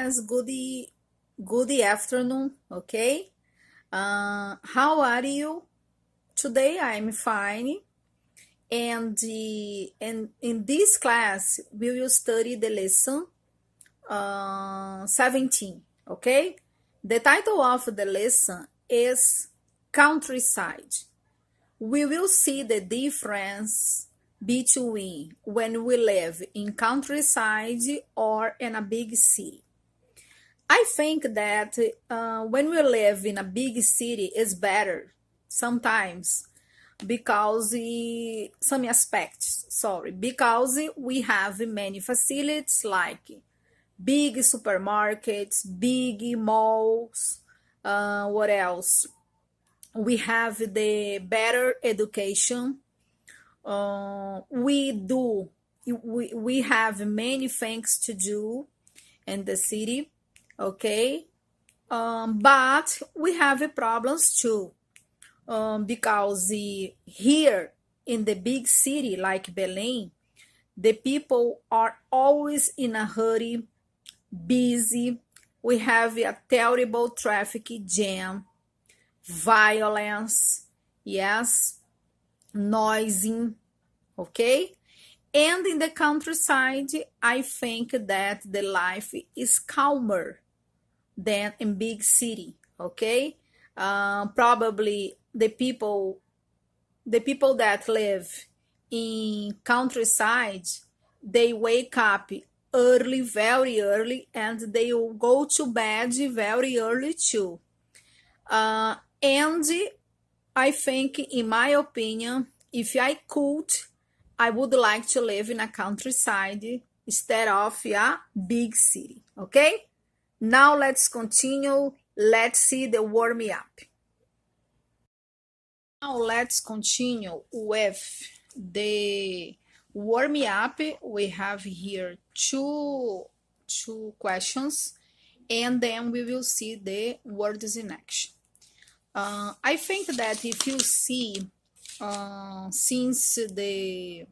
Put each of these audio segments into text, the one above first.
class. Good afternoon. Okay. How are you? Today I'm fine. And in this class we will study the lesson 17. Okay. The title of the lesson is Countryside. We will see the difference between when we live in countryside or in a big city. I think that when we live in a big city is better sometimes because some aspects, because we have many facilities like big supermarkets, big malls, what else? We have the better education. We have many things to do in the city, okay? But we have problems too, because here in the big city like Belém, the people are always in a hurry, busy. We have a terrible traffic jam, violence, yes, noisy, okay? And in the countryside, I think that the life is calmer than in big city, okay? Probably the people that live in countryside, they wake up early, very early, and they will go to bed very early too. And I think, in my opinion, if I could, I would like to live in a countryside instead of a big city. Okay? Now let's continue. Let's see the warm up. Now let's continue with the warm up. We have here two questions, and then we will see the words in action. I think that if you see, since the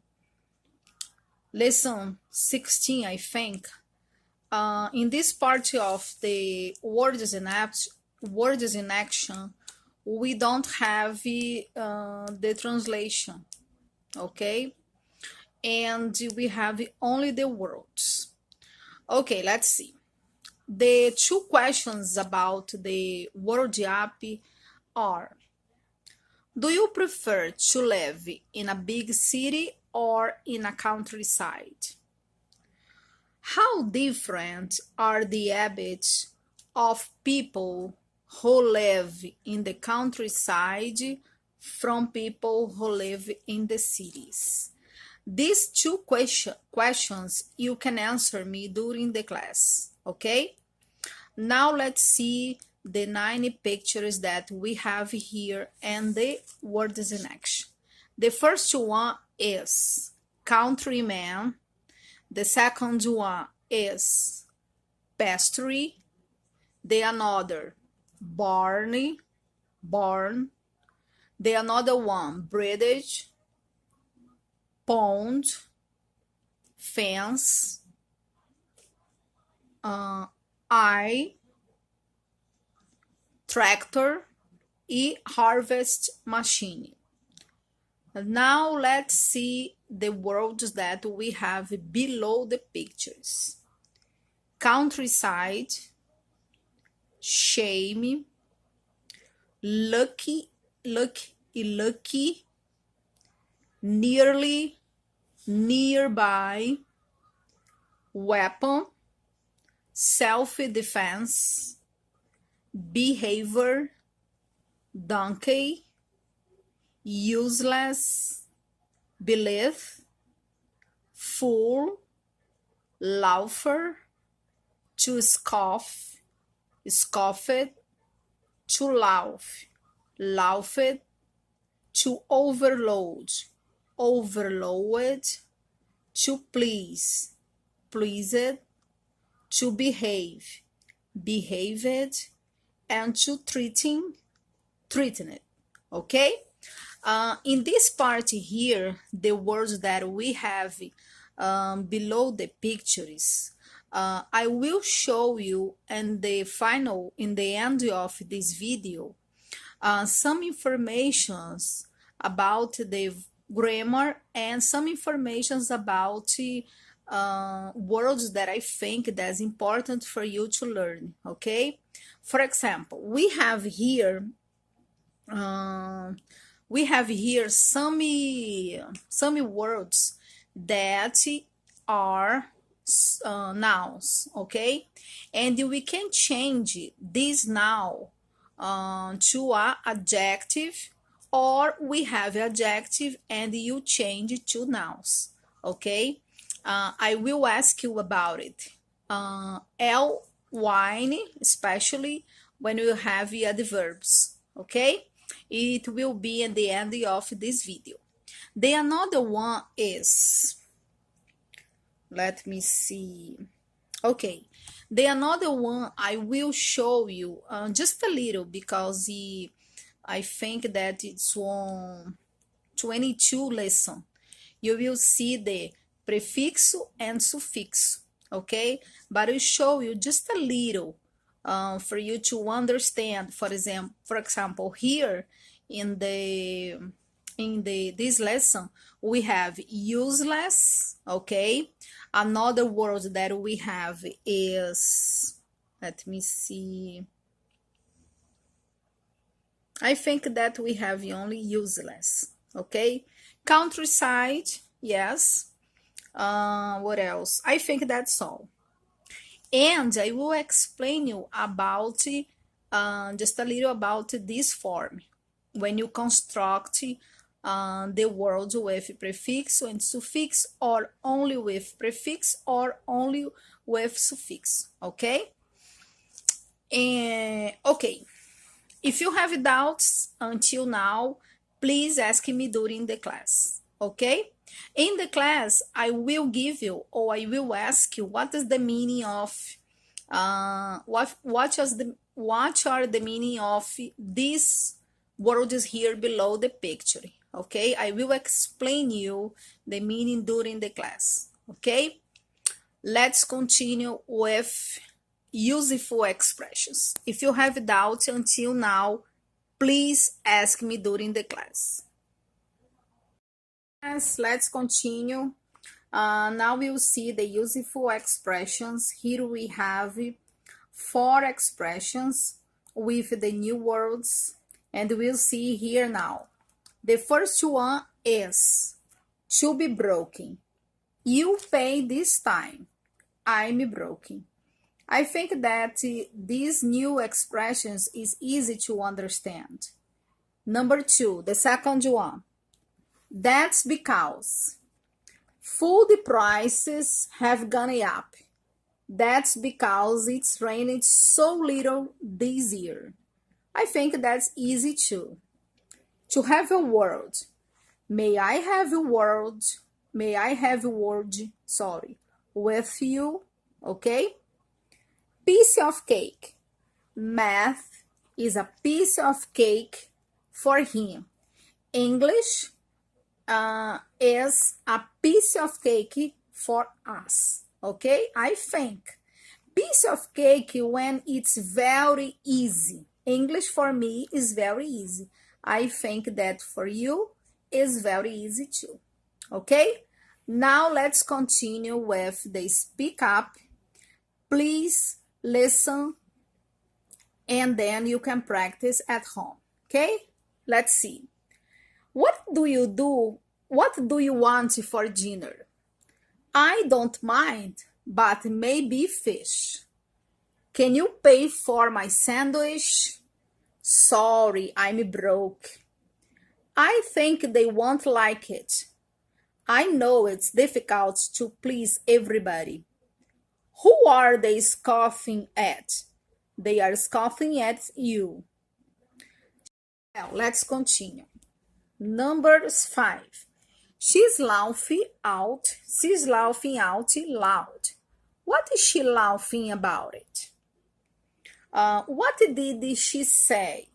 lesson 16, I think, in this part of the words in action, we don't have the translation, okay? And we have only the words. Okay, let's see. The two questions about the word up are: do you prefer to live in a big city or in a countryside? How different are the habits of people who live in the countryside from people who live in the cities? These two questions you can answer me during the class, okay? Now let's see the 9 pictures that we have here and the words in action. The first one is countryman. The second one is pastry. The another barn. The another one bridge, pond, fence, eye, tractor e harvest machine. Now let's see the words that we have below the pictures. Countryside, shame, lucky, nearly, nearby, weapon, self-defense, behavior, donkey, useless, belief, fool, laugher, to scoff, scoffed, to laugh, laughed, to overload, overloaded, to please, pleased, to behave, behaved, and to threatened. Okay? In this part here, the words that we have below the pictures, I will show you in the end of this video, some informations about the grammar and some informations about words that I think that's important for you to learn, okay? For example, we have here some words that are nouns, okay? And we can change this noun to a adjective, or we have adjective and you change it to nouns, okay? I will ask you about it. Wine, especially when you have the adverbs, okay? It will be at the end of this video. The another one is, let me see. Okay, the another one I will show you just a little because I think that it's on 22 lesson. You will see the prefixo and suffixo, okay? But I will show you just a little for you to understand. For example, here in this lesson we have useless, okay? Another word that we have is, let me see, I think that we have only useless, okay? Countryside, yes. What else? I think that's all. And I will explain you about just a little about this form when you construct the words with prefix and suffix, or only with prefix or only with suffix, okay? And okay, if you have doubts until now, please ask me during the class, okay? In the class, I will give you, or I will ask you, what is the meaning of what are the meaning of these words here below the picture, okay? I will explain you the meaning during the class, okay? Let's continue with useful expressions. If you have doubts until now, please ask me during the class. Yes, let's continue. Now we'll see the useful expressions. Here we have 4 expressions with the new words, and we'll see here now. The first one is to be broken. You pay this time. I'm broken. I think that these new expressions is easy to understand. Number 2, the second one. That's because food prices have gone up. That's because it's rained so little this year. I think that's easy too. To have a word. May I have a word? May I have a word? Sorry. With you, okay? Piece of cake. Math is a piece of cake for him. English is a piece of cake for us, okay? I think piece of cake when it's very easy. English for me is very easy. I think that for you is very easy too, okay? Now let's continue with the speak up. Please listen and then you can practice at home, okay? Let's see. What do you do? What do you want for dinner? I don't mind, but maybe fish. Can you pay for my sandwich? Sorry, I'm broke. I think they won't like it. I know it's difficult to please everybody. Who are they scoffing at? They are scoffing at you. Well, let's continue. Number 5. She's laughing out loud. What is she laughing about it? What did she say?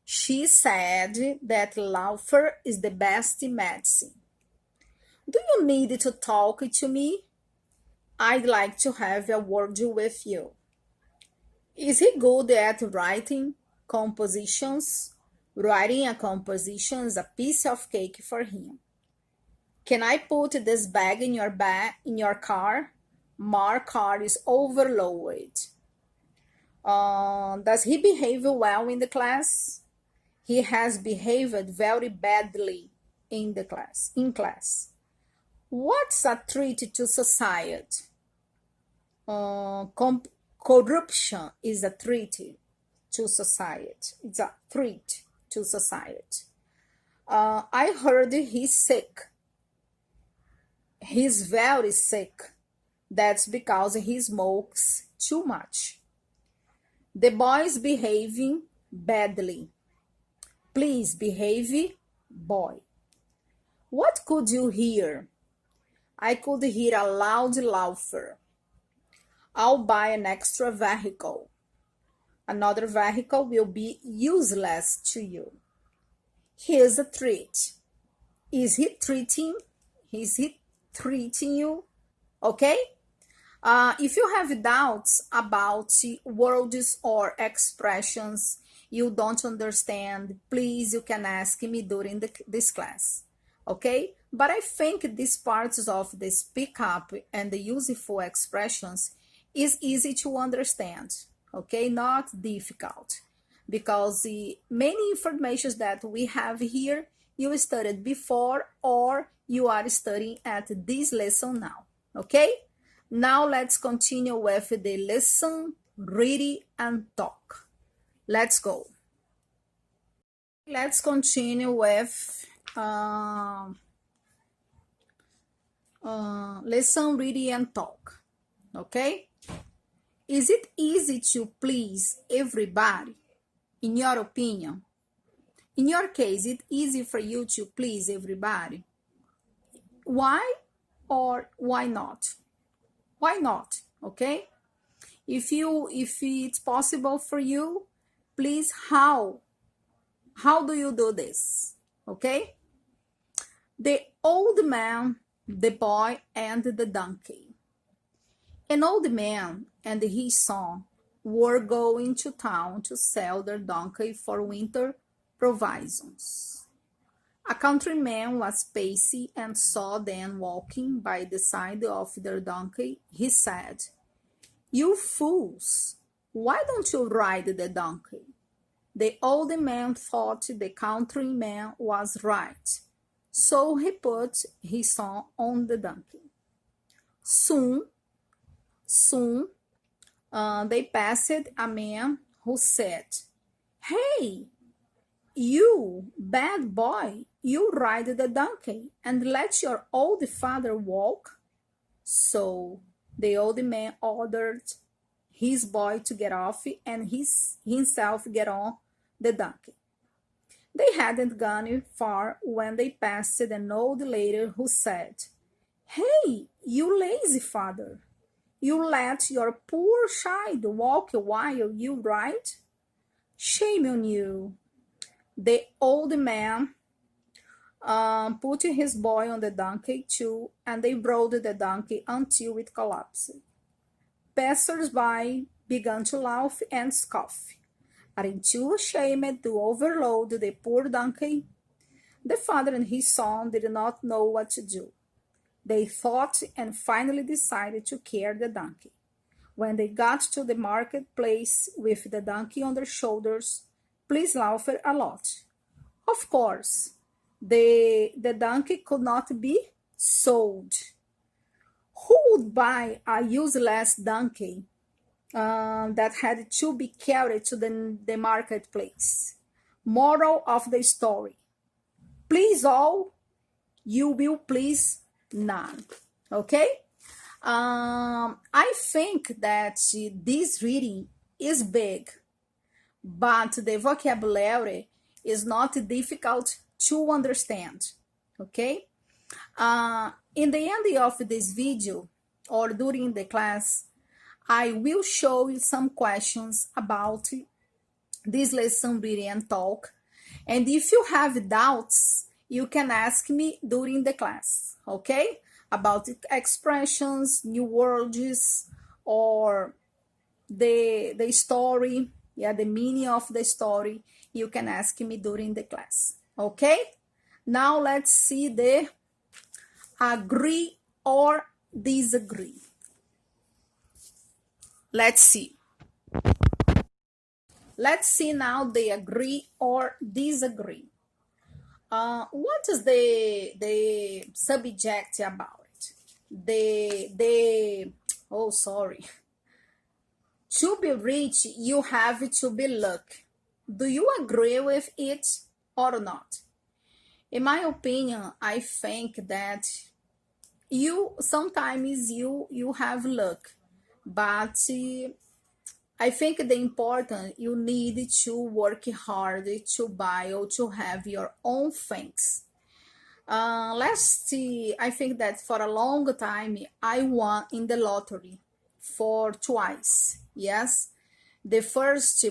She said that laughter is the best medicine. Do you need to talk to me? I'd like to have a word with you. Is he good at writing compositions? Writing a composition is a piece of cake for him. Can I put this bag in your car? My car is overloaded. Does he behave well in the class? He has behaved very badly in class. What's a threat to society? Corruption is a threat to society. It's a threat to society. I heard he's sick. He's very sick. That's because he smokes too much. The boy is behaving badly. Please behave, boy. What could you hear? I could hear a loud laughter. I'll buy an extra vehicle. Another vehicle will be useless to you. Here's a treat. Is he treating you? Okay? If you have doubts about words or expressions you don't understand, please you can ask me during this class. Okay? But I think these parts of the speak up and the useful expressions is easy to understand. Okay? Not difficult. Because the many informations that we have here, you studied before or you are studying at this lesson now. Okay? Now let's continue with the lesson, read and talk. Let's go. Let's continue with lesson, read and talk. Okay? Is it easy to please everybody? In your opinion? In your case, it's easy for you to please everybody? Why or why not? Why not? Okay? If it's possible for you, please, how do you do this? Okay? The old man, the boy, and the donkey. An old man and his son were going to town to sell their donkey for winter provisions. A countryman was passing and saw them walking by the side of their donkey. He said, "You fools, why don't you ride the donkey?" The old man thought the countryman was right, so he put his son on the donkey. Soon, they passed a man who said, "Hey, you bad boy, you ride the donkey and let your old father walk." So the old man ordered his boy to get off and himself get on the donkey. They hadn't gone far when they passed an old lady who said, "Hey, you lazy father, you let your poor child walk while you ride? Shame on you." The old man put his boy on the donkey too, and they rode the donkey until it collapsed. Passers-by began to laugh and scoff. Aren't you ashamed to overload the poor donkey? The father and his son did not know what to do. They thought and finally decided to carry the donkey. When they got to the marketplace with the donkey on their shoulders, please laughed a lot. Of course, the donkey could not be sold. Who would buy a useless donkey that had to be carried to the marketplace? Moral of the story: please all, you will please none. Okay? I think that this reading is big, but the vocabulary is not difficult to understand. Okay? In the end of this video or during the class, I will show you some questions about this lesson, read and talk. And if you have doubts, you can ask me during the class. Okay? about expressions, new words, or the story, yeah, the meaning of the story, you can ask me during the class. Okay, now let's see the agree or disagree. Let's see now the agree or disagree. What is the subject about it? The oh, sorry. To be rich, you have to be lucky. Do you agree with it or not? In my opinion, I think that you sometimes you have luck, but I think the important you need to work hard to buy or to have your own things. Last I think that for a long time I won in the lottery for twice. Yes, the first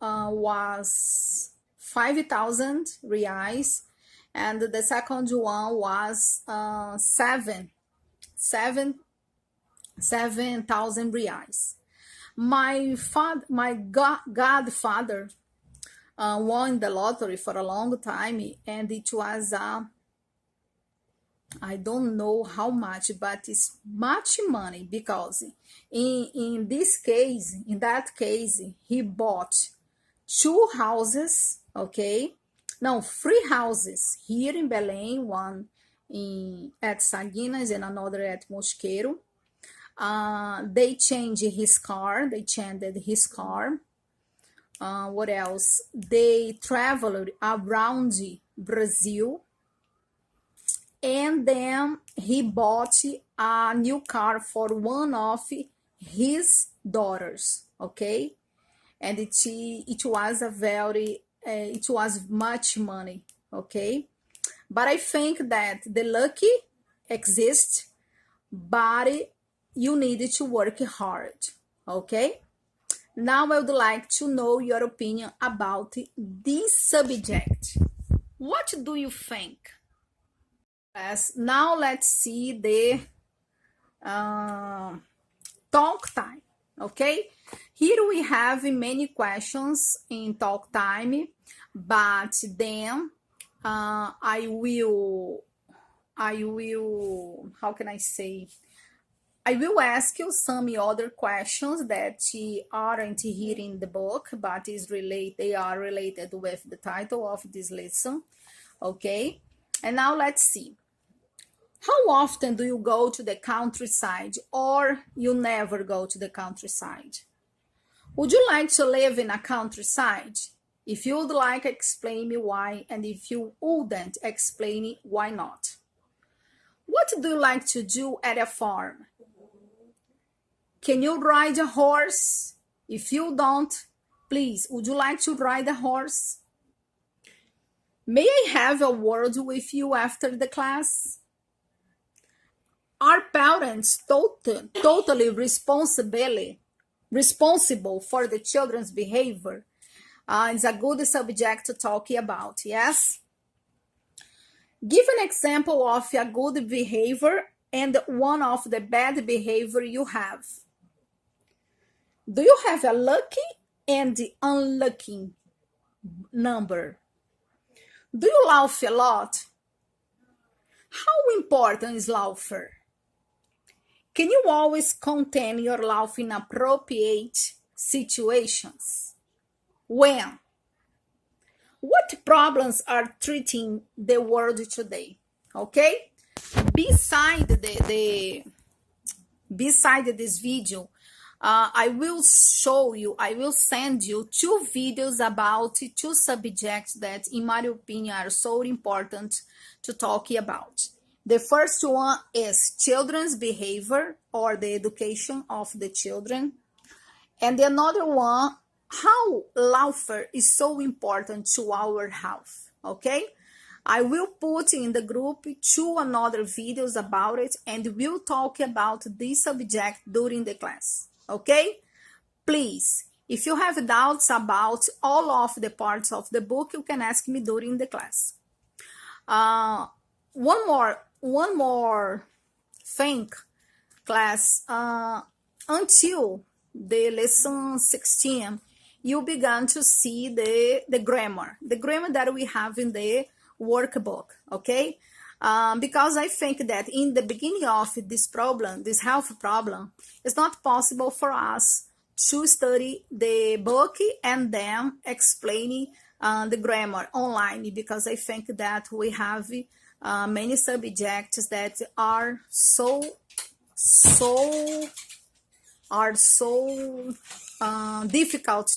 was 5,000 reais, and the second one was 7,000 reais. My godfather won the lottery for a long time, and it was I don't know how much, but it's much money because in that case, he bought two houses, okay? No, three houses here in Belém, one at Saguinas and another at Mosqueiro. They changed his car. What else? They traveled around Brazil, and then he bought a new car for one of his daughters, okay? And it was a very it was much money, okay? But I think that the lucky exists, but you need to work hard, okay? Now I would like to know your opinion about this subject. What do you think? Yes, now let's see the talk time, okay? Here we have many questions in talk time, but then I will, how can I say? I will ask you some other questions that aren't here in the book, but they are related with the title of this lesson, okay? And now let's see. How often do you go to the countryside, or you never go to the countryside? Would you like to live in a countryside? If you would like, explain me why, and if you wouldn't, explain me why not. What do you like to do at a farm? Can you ride a horse? If you don't, please, would you like to ride a horse? May I have a word with you after the class? Are parents totally responsible for the children's behavior? It's a good subject to talk about, yes? Give an example of a good behavior and one of the bad behavior you have. Do you have a lucky and unlucky number? Do you laugh a lot? How important is laughter? Can you always contain your laugh in appropriate situations? When? What problems are treating the world today? Okay? Beside this video, I will send you two videos about two subjects that, in my opinion, are so important to talk about. The first one is children's behavior, or the education of the children. And the another one, how laughter is so important to our health, okay? I will put in the group two another videos about it, and we'll talk about this subject during the class, okay? Please, if you have doubts about all of the parts of the book, you can ask me during the class. One more think, class, until the lesson 16, you began to see the grammar that we have in the workbook, okay? Because I think that in the beginning of this problem, this health problem, it's not possible for us to study the book and then explaining the grammar online, because I think that we have many subjects that are so difficult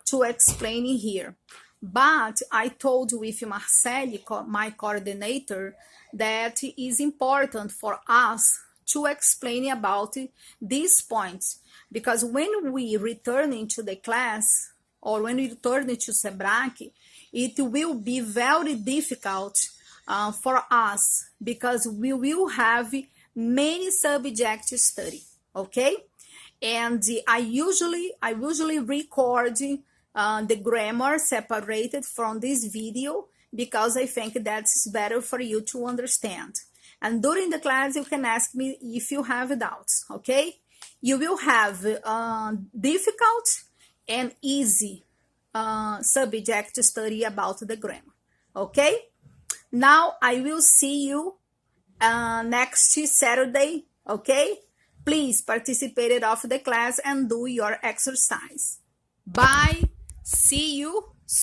to explain here. But I told with Marceli, my coordinator, that it is important for us to explain about these points, because when we return into the class or when we return to SEBRAC, it will be very difficult for us, because we will have many subjects to study, okay? And I usually record the grammar separated from this video, because I think that's better for you to understand. And during the class, you can ask me if you have doubts, okay? You will have difficult and easy subject to study about the grammar, okay? Now I will see you next Saturday, okay? Please participate of the class and do your exercise. Bye. See you